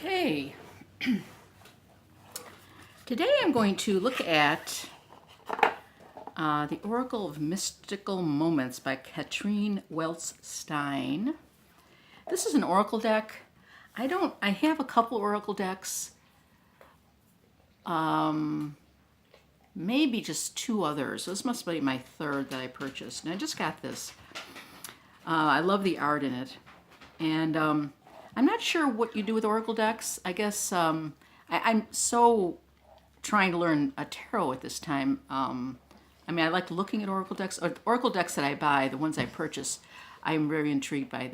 Okay, today I'm going to look at the Oracle of Mystical Moments by Katrine Welz-Stein. This is an oracle deck. I have a couple oracle decks, maybe just two others. This must be my third that I purchased, and I just got this. I love the art in it, and I'm not sure what you do with oracle decks. I guess I'm so trying to learn a tarot at this time. I mean, I like looking at oracle decks. Oracle decks that I buy, the ones I purchase, I'm very intrigued by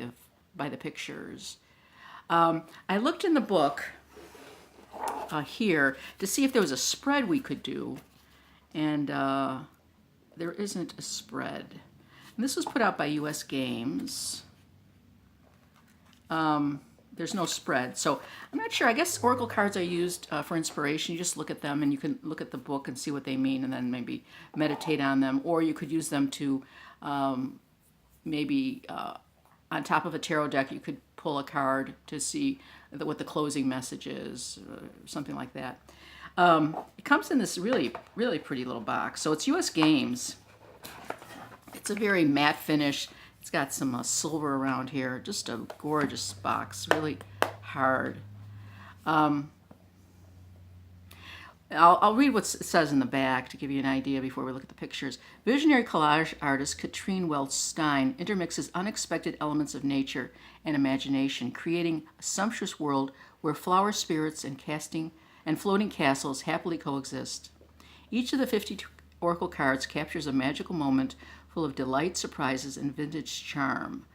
the pictures. I looked in the book here to see if there was a spread we could do, and there isn't a spread. And this was put out by U.S. Games. There's no spread, so I'm not sure. I guess oracle cards are used for inspiration. You just look at them and you can look at the book and see what they mean and then maybe meditate on them, or you could use them to maybe on top of a tarot deck you could pull a card to see what the closing message is, something like that. It comes in this really pretty little box. So it's U.S. Games. It's a very matte finish. It's got some silver around here. Just a gorgeous box, really hard. I'll read what it says in the back to give you an idea before we look at the pictures. Visionary collage artist Katrine Welz-Stein intermixes unexpected elements of nature and imagination, creating a sumptuous world where flower spirits and floating castles happily coexist. Each of the 50 oracle cards captures a magical moment full of delight, surprises, and vintage charm.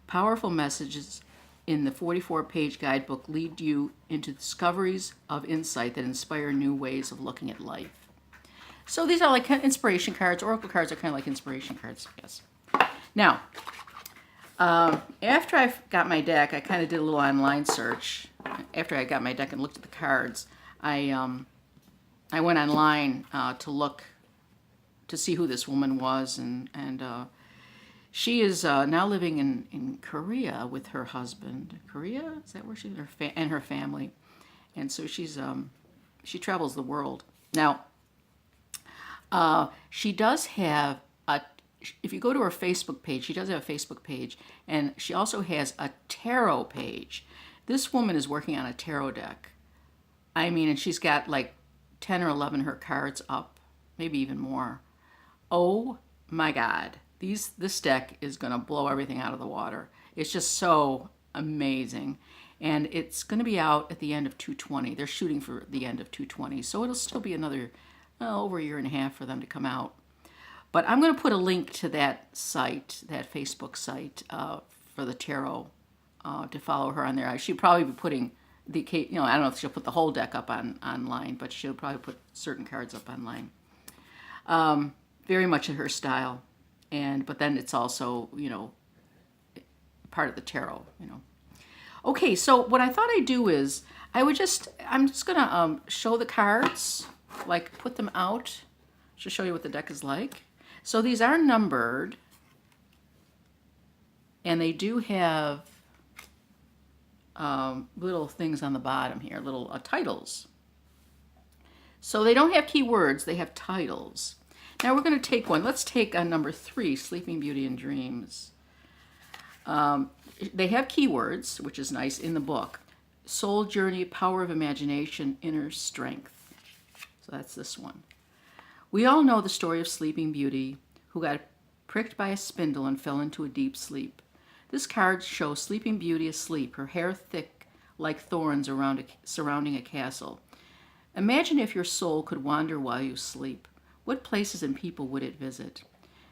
Powerful messages in the 44-page guidebook lead you into discoveries of insight that inspire new ways of looking at life. So these are like inspiration cards. Oracle cards are kind of like inspiration cards, yes. Now, after I got my deck, I kind of did a little online search. After I got my deck and looked at the cards, I went online to see who this woman was, and she is now living in Korea with her husband. Korea, is that where she and her family, and so she travels the world. Now, she does have if you go to her Facebook page, she does have a Facebook page, and she also has a tarot page. This woman is working on a tarot deck. I mean, and she's got like 10 or 11 her cards up, maybe even more. Oh my God, this deck is going to blow everything out of the water. It's just so amazing. And it's going to be out at the end of 2020. They're shooting for the end of 2020. So it'll still be another, over a year and a half for them to come out. But I'm going to put a link to that site, that Facebook site, for the tarot to follow her on there. She'll probably be putting I don't know if she'll put the whole deck up online, but she'll probably put certain cards up online. Very much in her style, but then it's also, part of the tarot, Okay, so what I thought I'd do is I'm just gonna show the cards, like put them out, to show you what the deck is like. So these are numbered, and they do have little things on the bottom here, little titles. So they don't have keywords, they have titles. Now we're going to take one. Let's take number 3, Sleeping Beauty and Dreams. They have keywords, which is nice, in the book. Soul journey, power of imagination, inner strength. So that's this one. We all know the story of Sleeping Beauty, who got pricked by a spindle and fell into a deep sleep. This card shows Sleeping Beauty asleep, her hair thick like thorns surrounding a castle. Imagine if your soul could wander while you sleep. What places and people would it visit?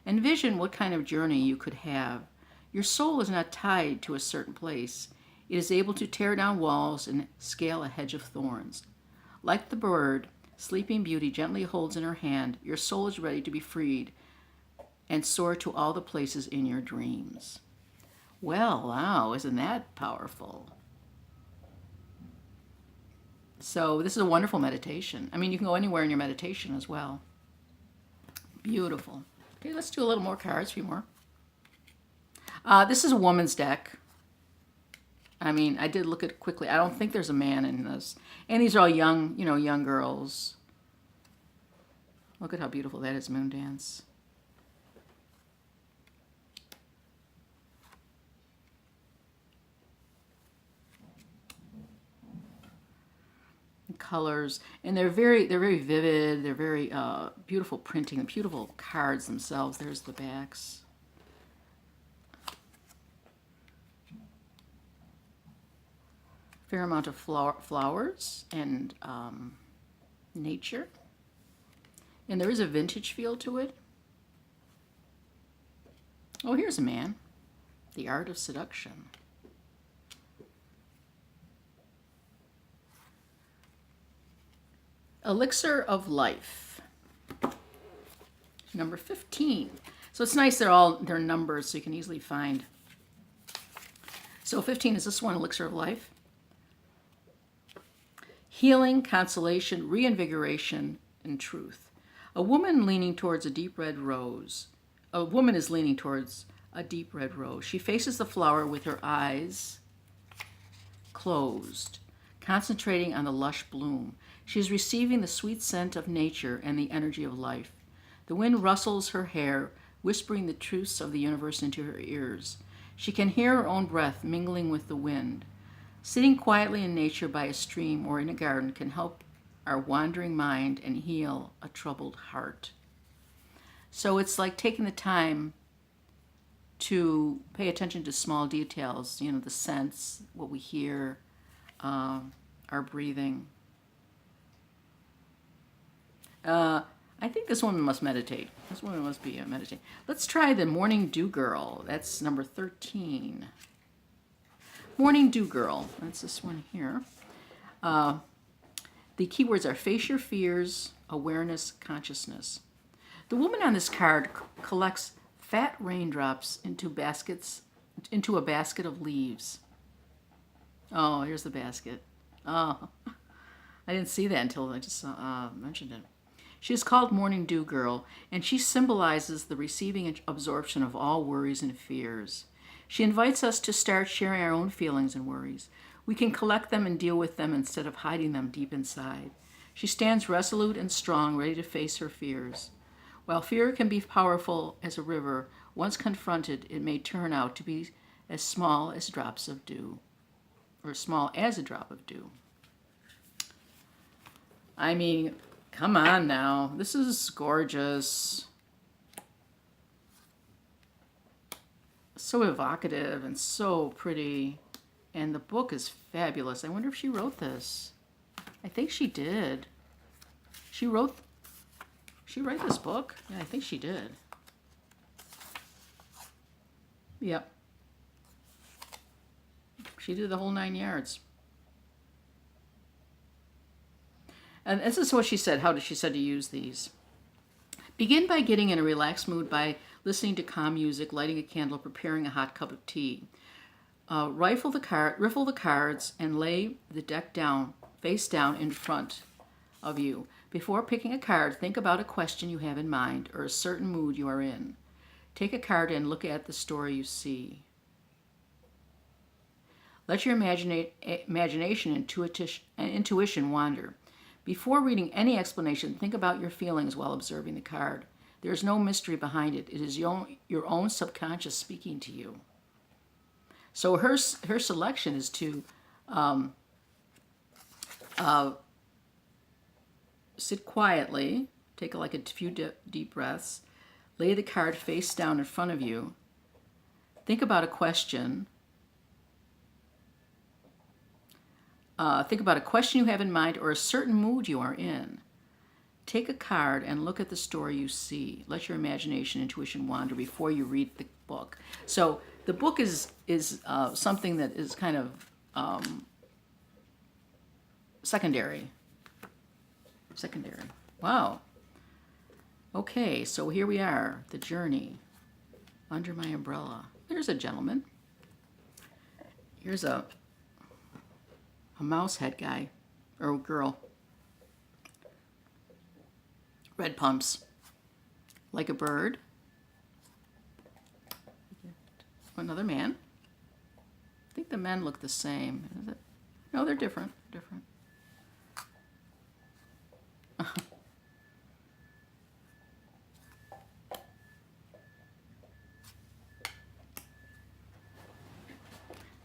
Envision what kind of journey you could have. Your soul is not tied to a certain place. It is able to tear down walls and scale a hedge of thorns. Like the bird Sleeping Beauty gently holds in her hand, your soul is ready to be freed and soar to all the places in your dreams. Well, wow, isn't that powerful? So this is a wonderful meditation. I mean, you can go anywhere in your meditation as well. Beautiful. Okay, let's do a little more cards, a few more. This is a woman's deck. I mean, I did look at it quickly. I don't think there's a man in this. And these are all young, young girls. Look at how beautiful that is, Moondance. Colors, and they're very vivid. They're very beautiful printing, beautiful cards themselves. There's the backs. Fair amount of flowers and nature, and there is a vintage feel to it. Oh, here's a man. The Art of Seduction. Elixir of Life, number 15. So it's nice they're numbers so you can easily find. So 15 is this one, Elixir of Life. Healing, consolation, reinvigoration, and truth. A woman leaning towards a deep red rose. A woman is leaning towards a deep red rose. She faces the flower with her eyes closed, concentrating on the lush bloom. She is receiving the sweet scent of nature and the energy of life. The wind rustles her hair, whispering the truths of the universe into her ears. She can hear her own breath mingling with the wind. Sitting quietly in nature by a stream or in a garden can help our wandering mind and heal a troubled heart. So it's like taking the time to pay attention to small details, the scents, what we hear, our breathing. I think this woman must meditate. This woman must be meditating. Let's try the Morning Dew Girl. That's number 13. Morning Dew Girl. That's this one here. The keywords are face your fears, awareness, consciousness. The woman on this card collects fat raindrops into a basket of leaves. Oh, here's the basket. Oh, I didn't see that until I just mentioned it. She is called Morning Dew Girl, and she symbolizes the receiving and absorption of all worries and fears. She invites us to start sharing our own feelings and worries. We can collect them and deal with them instead of hiding them deep inside. She stands resolute and strong, ready to face her fears. While fear can be powerful as a river, once confronted, it may turn out to be as small as drops of dew, or small as a drop of dew. I mean, come on now. This is gorgeous. So evocative and so pretty. And the book is fabulous. I wonder if she wrote this. I think she did. She wrote this book? Yeah, I think she did. Yep. She did the whole 9 yards. And this is what she said. How did she said to use these? Begin by getting in a relaxed mood by listening to calm music, lighting a candle, preparing a hot cup of tea. Riffle the cards, and lay the deck down, face down in front of you. Before picking a card, think about a question you have in mind or a certain mood you are in. Take a card and look at the story you see. Let your imagination and intuition wander. Before reading any explanation, think about your feelings while observing the card. There is no mystery behind it. It is your own subconscious speaking to you. So her selection is to sit quietly, take a few deep breaths, lay the card face down in front of you, think about a question. Think about a question you have in mind or a certain mood you are in. Take a card and look at the story you see. Let your imagination, intuition wander before you read the book. So the book is something that is kind of secondary. Wow. Okay, so here we are, the journey under my umbrella. There's a gentleman. Here's a mouse head guy or girl. Red pumps, like a bird. Another man. I think the men look the same. Is it? No, they're different. Different.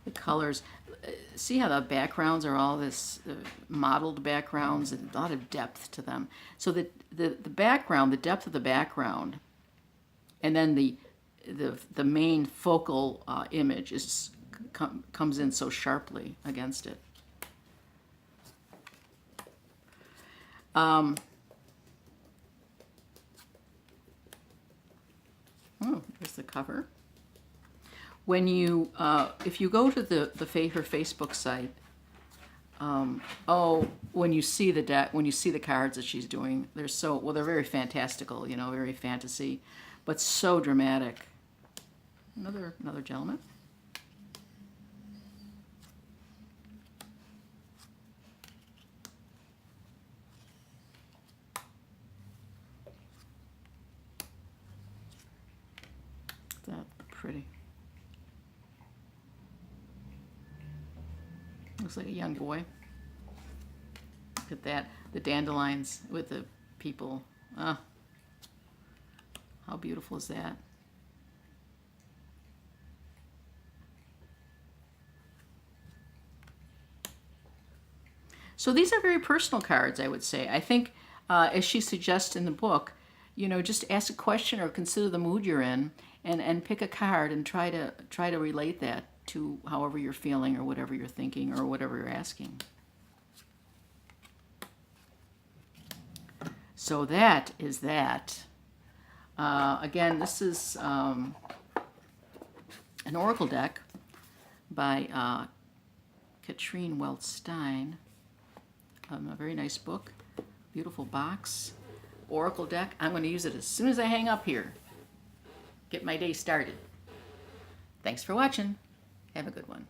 The colors. See how the backgrounds are all this modeled backgrounds and a lot of depth to them. So the background, the depth of the background, and then the main focal image comes in so sharply against it. Oh, there's the cover. When you, if you go to her Facebook site, when you see the deck, when you see the cards that she's doing, they're they're very fantastical, you know, very fantasy, but so dramatic. Another gentleman. That's pretty. Looks like a young boy. Look at that. The dandelions with the people. Ah, how beautiful is that? So these are very personal cards, I would say. I think, as she suggests in the book, you know, just ask a question or consider the mood you're in, and pick a card and try to relate that to however you're feeling or whatever you're thinking or whatever you're asking. So that is that. Again, this is an oracle deck by Katrine welz-stein. A very nice book, beautiful box, oracle deck. I'm going to use it as soon as I hang up here. Get my day started. Thanks for watching. Have a good one.